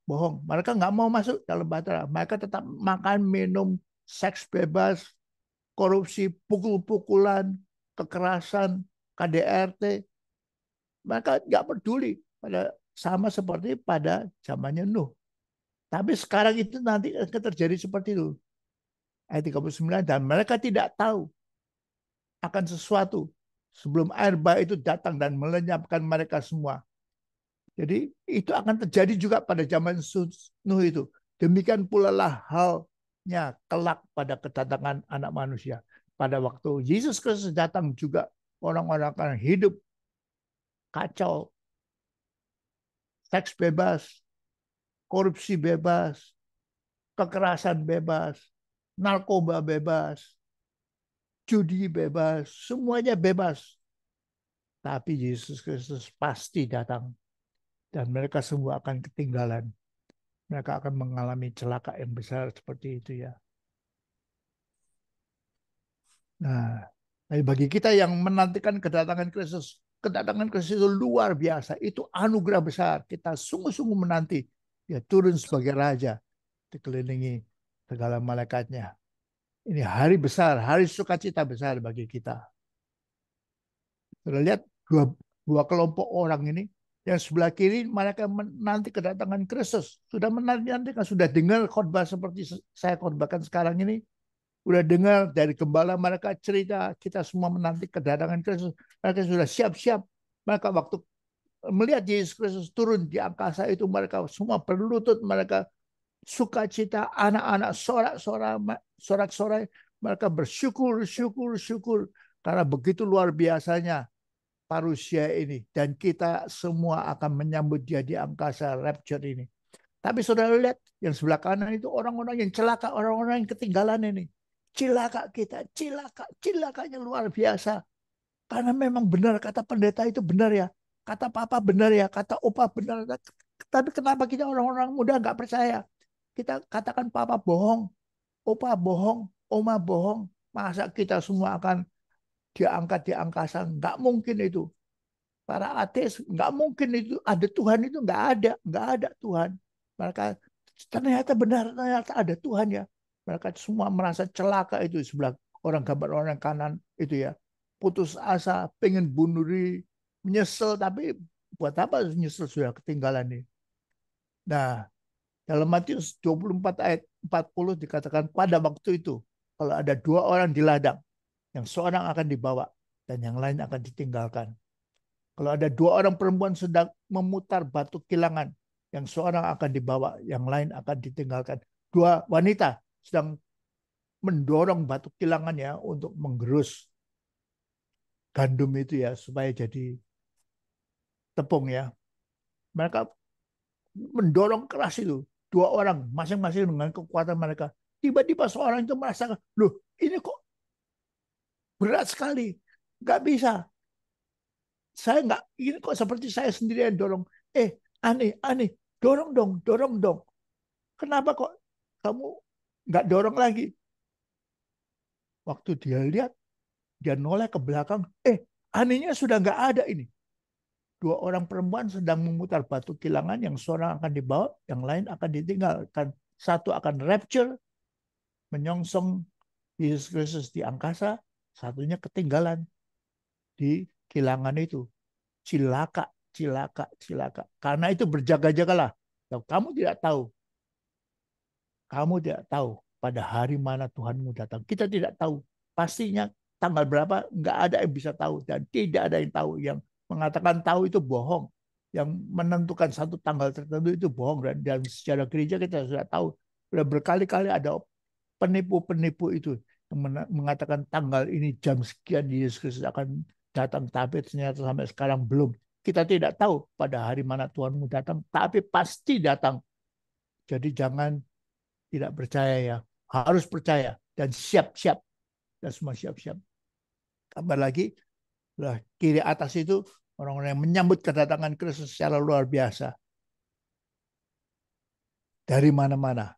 Bohong. Mereka nggak mau masuk dalam bahtera. Mereka tetap makan, minum, seks bebas, korupsi, pukul-pukulan, kekerasan, KDRT. Mereka nggak peduli pada sama seperti pada zamannya Nuh. Tapi sekarang itu nanti akan terjadi seperti itu. Ayat 39, dan mereka tidak tahu akan sesuatu sebelum air bah itu datang dan melenyapkan mereka semua. Jadi itu akan terjadi juga pada zaman Nuh itu. Demikian pula lah halnya kelak pada kedatangan anak manusia. Pada waktu Yesus Kristus datang juga orang-orang akan hidup kacau, seks bebas, korupsi bebas, kekerasan bebas, narkoba bebas, judi bebas, semuanya bebas. Tapi Yesus Kristus pasti datang dan mereka semua akan ketinggalan. Mereka akan mengalami celaka yang besar seperti itu ya. Nah, bagi kita yang menantikan kedatangan Kristus itu luar biasa. Itu anugerah besar. Kita sungguh-sungguh menanti dia turun sebagai raja, dikelilingi segala malaikatnya. Ini hari besar, hari sukacita besar bagi kita. Sudah lihat dua kelompok orang ini. Yang sebelah kiri mereka menanti kedatangan Kristus. Sudah menanti-nantikan, sudah dengar khotbah seperti saya khotbahkan sekarang ini. Sudah dengar dari gembala mereka cerita, kita semua menanti kedatangan Kristus. Mereka sudah siap-siap. Mereka waktu melihat Yesus Kristus turun di angkasa itu, mereka semua berlutut, mereka sukacita, anak-anak sorak-sorai, mereka bersyukur, syukur, karena begitu luar biasanya parusia ini. Dan kita semua akan menyambut dia di angkasa rapture ini. Tapi saudara lihat, yang sebelah kanan itu orang-orang yang celaka, orang-orang yang ketinggalan ini. Cilaka kita, cilakanya luar biasa. Karena memang benar, kata pendeta itu benar ya. Kata papa benar ya, kata opa benar. Tapi kenapa kita orang-orang muda nggak percaya? Kita katakan papa bohong, opa bohong, oma bohong. Masa kita semua akan diangkat di angkasa? Nggak mungkin itu. Para ateis nggak mungkin itu ada Tuhan, itu nggak ada Tuhan. Mereka ternyata benar, ternyata ada Tuhan ya. Mereka semua merasa celaka itu sebelah orang gambar orang kanan itu ya. Putus asa, pengen bunuh diri, menyesal, tapi buat apa menyesal, sudah ketinggalan nih. Nah, dalam Matius 24 ayat 40 dikatakan pada waktu itu kalau ada dua orang di ladang, yang seorang akan dibawa dan yang lain akan ditinggalkan. Kalau ada dua orang perempuan sedang memutar batu kilangan, yang seorang akan dibawa, yang lain akan ditinggalkan. Dua wanita sedang mendorong batu kilangannya untuk menggerus gandum itu ya, supaya jadi tepung ya. Mereka mendorong keras itu. Dua orang, masing-masing dengan kekuatan mereka. Tiba-tiba seorang itu merasakan, loh ini kok berat sekali. Nggak bisa. Saya nggak, ini kok seperti saya sendiri yang dorong. Aneh, dorong dong. Kenapa kok kamu nggak dorong lagi? Waktu dia lihat, dia noleh ke belakang. Anehnya sudah nggak ada ini. Dua orang perempuan sedang memutar batu kilangan, yang seorang akan dibawa, yang lain akan ditinggalkan. Satu akan rapture, menyongsong Yesus Kristus di angkasa, satunya ketinggalan di kilangan itu. Cilaka. Karena itu berjaga-jagalah. Kamu tidak tahu pada hari mana Tuhanmu datang. Kita tidak tahu. Pastinya tanggal berapa, nggak ada yang bisa tahu. Dan tidak ada yang tahu. Yang mengatakan tahu itu bohong. Yang menentukan satu tanggal tertentu itu bohong. Dan secara gereja kita sudah tahu. Sudah berkali-kali ada penipu-penipu itu yang mengatakan tanggal ini jam sekian Yesus Kristus akan datang. Tapi ternyata sampai sekarang belum. Kita tidak tahu pada hari mana Tuhanmu datang. Tapi pasti datang. Jadi jangan tidak percaya ya. Harus percaya dan siap-siap. Dan semua siap-siap. Kabar lagi, kiri atas itu orang-orang yang menyambut kedatangan Kristus secara luar biasa. Dari mana-mana.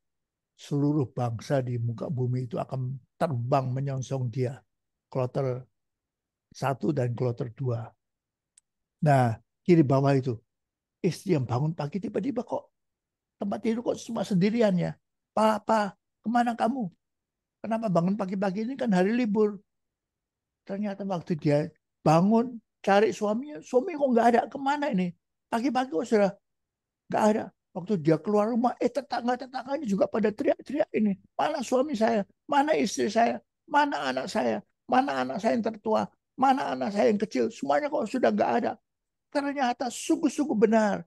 Seluruh bangsa di muka bumi itu akan terbang menyongsong dia. Kloter 1 dan kloter 2. Nah, kiri bawah itu. Istri yang bangun pagi tiba-tiba kok tempat tidur kok cuma sendirian ya. Pak, kemana kamu? Kenapa bangun pagi-pagi ini kan hari libur? Ternyata waktu dia bangun cari suaminya, suami kok nggak ada. Kemana ini? Pagi-pagi kok sudah nggak ada. Waktu dia keluar rumah, tetangga-tetangganya juga pada teriak-teriak ini. Mana suami saya? Mana istri saya? Mana anak saya? Mana anak saya yang tertua? Mana anak saya yang kecil? Semuanya kok sudah nggak ada. Ternyata sungguh-sungguh benar.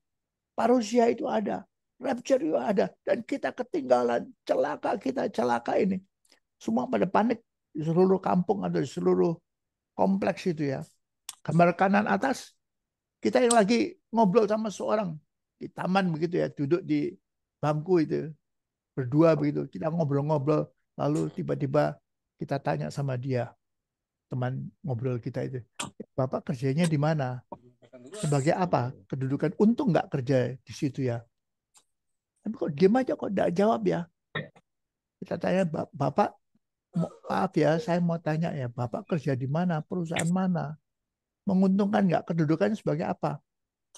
Parusia itu ada. Rapture itu ada. Dan kita ketinggalan. Celaka ini. Semua pada panik di seluruh kampung atau di seluruh kompleks itu ya. Gambar kanan atas, kita yang lagi ngobrol sama seorang di taman begitu ya, duduk di bangku itu, berdua begitu. Kita ngobrol-ngobrol, lalu tiba-tiba kita tanya sama dia, teman ngobrol kita itu, Bapak kerjanya di mana? Sebagai apa? Kedudukan untung nggak kerja di situ ya? Tapi kok diam aja, kok nggak jawab ya? Kita tanya, Bapak, maaf ya, saya mau tanya ya, Bapak kerja di mana? Perusahaan mana? Menguntungkan nggak? Kedudukannya sebagai apa?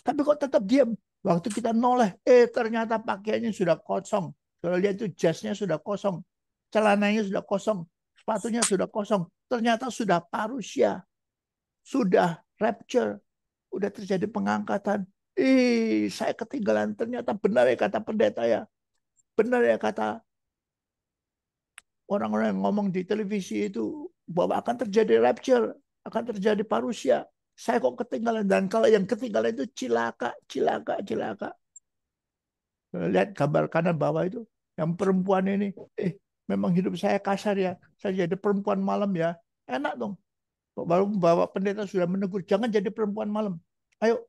Tapi kok tetap diam? Waktu kita noleh, ternyata pakaiannya sudah kosong. Kalau lihat itu jasnya sudah kosong. Celananya sudah kosong. Sepatunya sudah kosong. Ternyata sudah parusia. Sudah rapture. Udah terjadi pengangkatan. Saya ketinggalan. Ternyata benar ya kata pendeta ya. Benar ya kata orang-orang yang ngomong di televisi itu. Bahwa akan terjadi rapture. Akan terjadi parusia. Saya kok ketinggalan. Dan kalau yang ketinggalan itu cilaka. Lihat gambar kanan bawah itu. Yang perempuan ini. Memang hidup saya kasar ya. Saya jadi perempuan malam ya. Enak dong. Baru bapak pendeta sudah menegur. Jangan jadi perempuan malam. Ayo.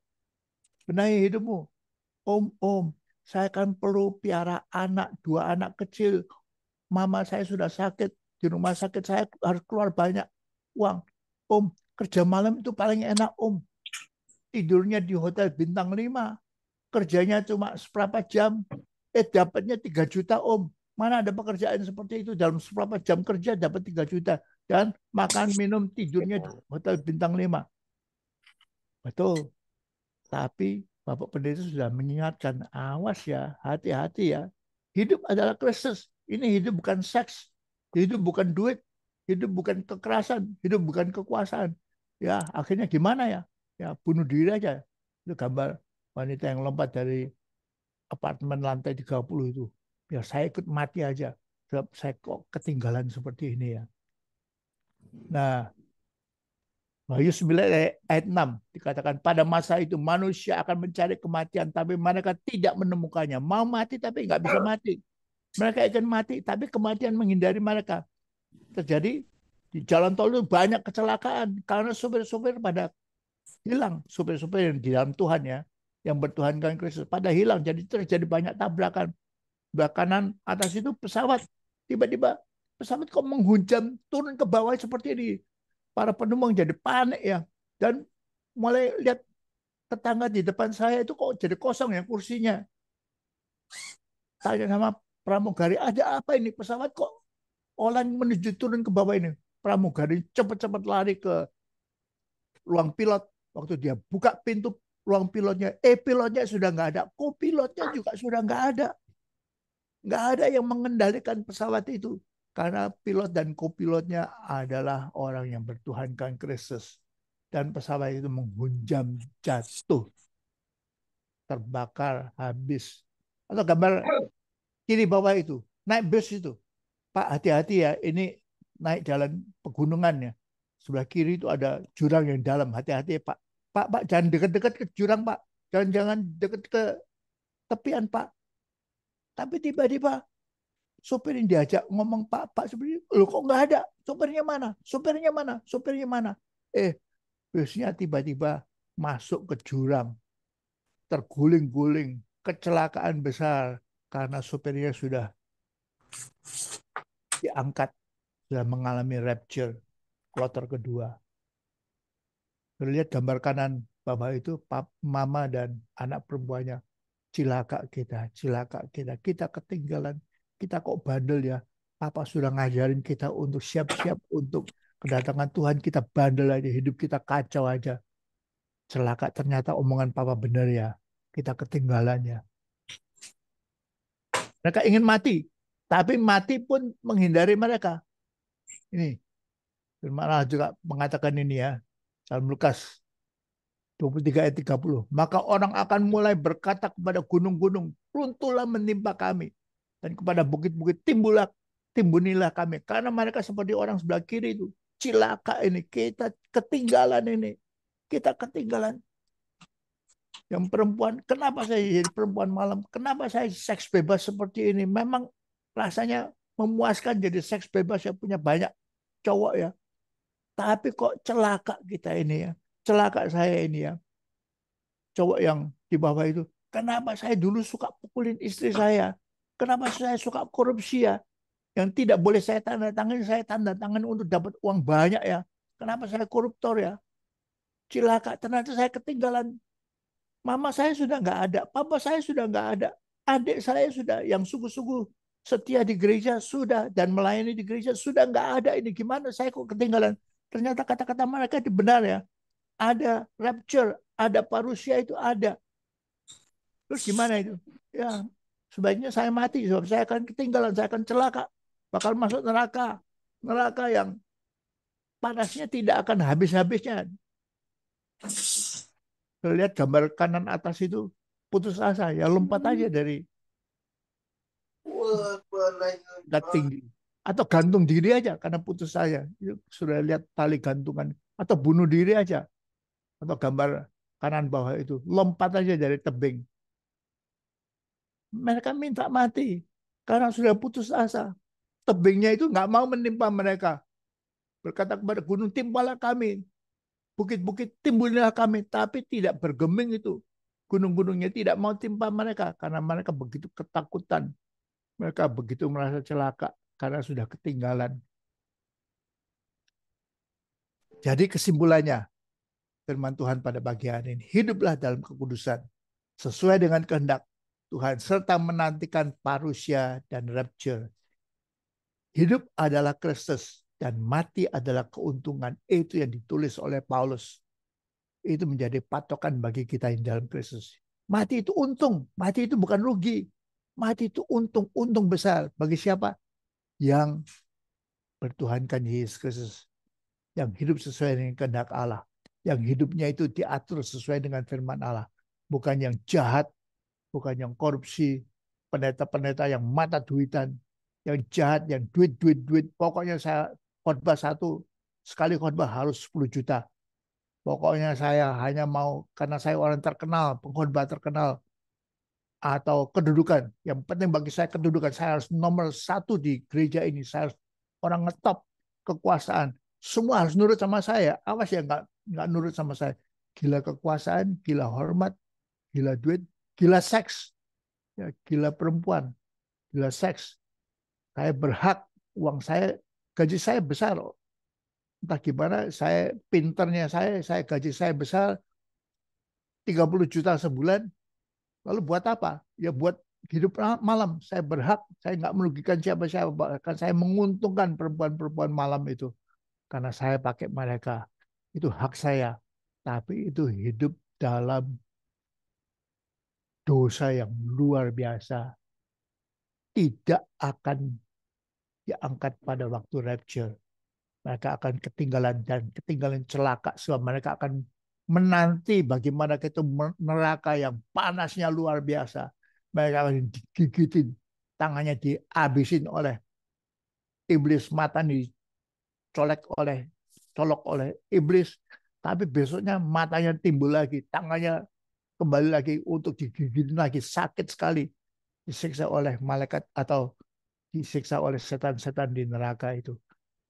Benahi hidupmu. Om. Saya kan perlu piara anak. 2 anak kecil. Mama saya sudah sakit. Di rumah sakit saya harus keluar banyak uang. Om. Kerja malam itu paling enak om. Tidurnya di hotel bintang 5. Kerjanya cuma seberapa jam. Dapatnya 3 juta om. Mana ada pekerjaan seperti itu. Dalam seberapa jam kerja dapat 3 juta. Dan makan, minum, tidurnya di hotel bintang 5. Betul. Tapi Bapak Pendeta sudah mengingatkan. Awas ya, hati-hati ya. Hidup adalah Kristus. Ini hidup bukan seks. Hidup bukan duit. Hidup bukan kekerasan. Hidup bukan kekuasaan. Ya, akhirnya gimana ya? Ya, bunuh diri aja. Itu gambar wanita yang lompat dari apartemen lantai 30 itu. Ya, saya ikut mati aja. Sebab saya kok ketinggalan seperti ini ya. Nah, Wahyu 9 ayat 6 dikatakan pada masa itu manusia akan mencari kematian tapi mereka tidak menemukannya. Mau mati tapi nggak bisa mati. Mereka akan mati tapi kematian menghindari mereka. Terjadi di jalan tol itu banyak kecelakaan karena supir-supir pada hilang. Supir-supir yang di dalam Tuhan ya, yang bertuhankan Kristus pada hilang. Jadi terjadi banyak tabrakan. Kanan atas itu pesawat. Tiba-tiba pesawat kok menghunjam turun ke bawah seperti ini. Para penumpang jadi panik ya. Dan mulai lihat tetangga di depan saya itu kok jadi kosong ya kursinya. Tanya sama pramugari, ada apa ini? Pesawat kok orang menuju turun ke bawah ini. Pramugari cepat-cepat lari ke ruang pilot. Waktu dia buka pintu ruang pilotnya, pilotnya sudah nggak ada. Co-pilotnya juga sudah nggak ada. Nggak ada yang mengendalikan pesawat itu. Karena pilot dan kopilotnya adalah orang yang bertuhankan Kristus. Dan pesawat itu menghunjam, jatuh, terbakar, habis. Atau gambar kiri bawah itu, naik bus itu. Pak, hati-hati ya, ini naik jalan pegunungan ya. Sebelah kiri itu ada jurang yang dalam, hati-hati ya Pak. Pak, jangan dekat-dekat ke jurang Pak. Jangan dekat ke tepian Pak. Tapi tiba-tiba sopir yang diajak ngomong Pak sebenarnya, loh kok nggak ada? Sopirnya mana? Sopirnya mana? Sopirnya mana? Busnya tiba-tiba masuk ke jurang, terguling-guling, kecelakaan besar karena sopirnya sudah diangkat, sudah mengalami rapture, kloter kedua. Lihat gambar kanan Bapak itu, mama dan anak perempuannya. Cilaka kita, kita ketinggalan. Kita kok bandel ya. Papa sudah ngajarin kita untuk siap-siap untuk kedatangan Tuhan. Kita bandel aja, hidup kita kacau aja. Celaka, ternyata omongan Papa benar ya. Kita ketinggalannya. Mereka ingin mati, tapi mati pun menghindari mereka. Ini, firman Allah juga mengatakan ini ya. Dalam Lukas 23 ayat 30. Maka orang akan mulai berkata kepada gunung-gunung, runtuhlah menimpa kami. Dan kepada bukit-bukit timbunilah kami. Karena mereka seperti orang sebelah kiri itu. Cilaka ini, kita ketinggalan ini. Kita ketinggalan. Yang perempuan, kenapa saya jadi perempuan malam? Kenapa saya seks bebas seperti ini? Memang rasanya memuaskan jadi seks bebas, ya punya banyak cowok ya. Tapi kok celaka kita ini ya. Celaka saya ini ya. Cowok yang di bawah itu. Kenapa saya dulu suka pukulin istri saya? Kenapa saya suka korupsi ya? Yang tidak boleh saya tanda tangan untuk dapat uang banyak ya. Kenapa saya koruptor ya? Cilaka, ternyata saya ketinggalan. Mama saya sudah nggak ada, papa saya sudah nggak ada, adik saya sudah yang sungguh-sungguh setia di gereja sudah dan melayani di gereja sudah nggak ada. Ini gimana saya kok ketinggalan? Ternyata kata-kata mereka itu benar ya. Ada rapture, ada parusia itu ada. Terus gimana itu? Ya, sebaiknya saya mati sebab saya akan ketinggalan, saya akan celaka, bakal masuk neraka. Neraka yang panasnya tidak akan habis-habisnya. Lihat gambar kanan atas itu, putus asa, ya lompat aja dari tingkat tinggi. Atau gantung diri aja karena putus asa. Sudah lihat tali gantungan. Atau bunuh diri aja. Atau gambar kanan bawah itu, lompat aja dari tebing. Mereka minta mati karena sudah putus asa. Tebingnya itu nggak mau menimpa mereka. Berkata kepada gunung, timpalah kami. Bukit-bukit timbulilah kami, tapi tidak bergeming itu. Gunung-gunungnya tidak mau timpa mereka karena mereka begitu ketakutan. Mereka begitu merasa celaka karena sudah ketinggalan. Jadi kesimpulannya, firman Tuhan pada pagi hari ini, hiduplah dalam kekudusan sesuai dengan kehendak Tuhan serta menantikan parusia dan rapture. Hidup adalah Kristus dan mati adalah keuntungan. Itu yang ditulis oleh Paulus. Itu menjadi patokan bagi kita yang dalam Kristus. Mati itu untung, mati itu bukan rugi. Mati itu untung, untung besar. Bagi siapa? Yang bertuhankan Yesus Kristus. Yang hidup sesuai dengan kehendak Allah. Yang hidupnya itu diatur sesuai dengan firman Allah. Bukan yang jahat, bukan yang korupsi, pendeta-pendeta yang mata duitan, yang jahat, yang duit. Pokoknya saya khotbah sekali khotbah harus 10 juta. Pokoknya saya hanya mau, karena saya orang terkenal, pengkhotbah terkenal, atau kedudukan. Yang penting bagi saya kedudukan. Saya harus nomor 1 di gereja ini. Saya harus orang ngetop, kekuasaan. Semua harus nurut sama saya. Awas ya nggak nurut sama saya. Gila kekuasaan, gila hormat, gila duit, gila seks. Ya, gila perempuan, gila seks. Saya berhak, uang saya, gaji saya besar. Entah gimana, saya pinternya saya gaji saya besar, 30 juta sebulan. Lalu buat apa? Ya buat hidup malam. Saya berhak, saya nggak merugikan siapa-siapa. Bahkan saya menguntungkan perempuan-perempuan malam itu. Karena saya pakai mereka. Itu hak saya. Tapi itu hidup dalam dosa yang luar biasa. Tidak akan diangkat pada waktu rapture. Mereka akan ketinggalan dan ketinggalan celaka. Sebab mereka akan menanti bagaimana itu neraka yang panasnya luar biasa. Mereka akan digigitin, tangannya dihabisin oleh iblis, mata colok oleh iblis. Tapi besoknya matanya timbul lagi, tangannya kembali lagi untuk digigitin lagi. Sakit sekali. Disiksa oleh malaikat atau disiksa oleh setan-setan di neraka itu.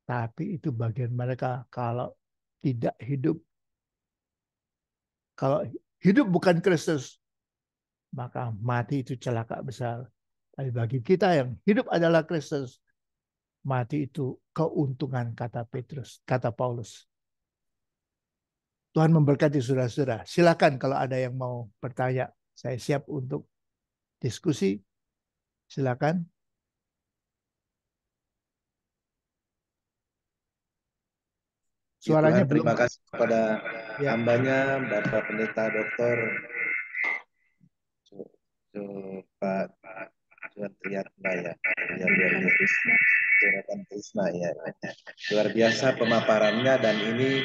Tapi itu bagian mereka kalau tidak hidup. Kalau hidup bukan Kristus, maka mati itu celaka besar. Tapi bagi kita yang hidup adalah Kristus, mati itu keuntungan, kata Petrus, kata Paulus. Tuhan memberkati saudara-saudara. Silakan kalau ada yang mau bertanya, saya siap untuk diskusi. Silakan. Suaranya Tuhan, belum. terima kasih kepada Ya. hambanya, Bapak Pendeta Dr. Pak Tuhan Triyatna ya, yang Jonathan Trisna ya. Luar biasa pemaparannya dan ini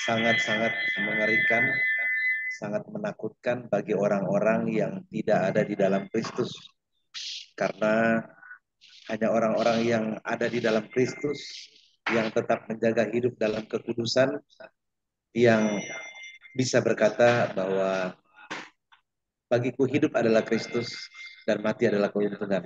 sangat-sangat mengerikan, sangat menakutkan bagi orang-orang yang tidak ada di dalam Kristus. Karena hanya orang-orang yang ada di dalam Kristus yang tetap menjaga hidup dalam kekudusan yang bisa berkata bahwa bagiku hidup adalah Kristus dan mati adalah keuntungan.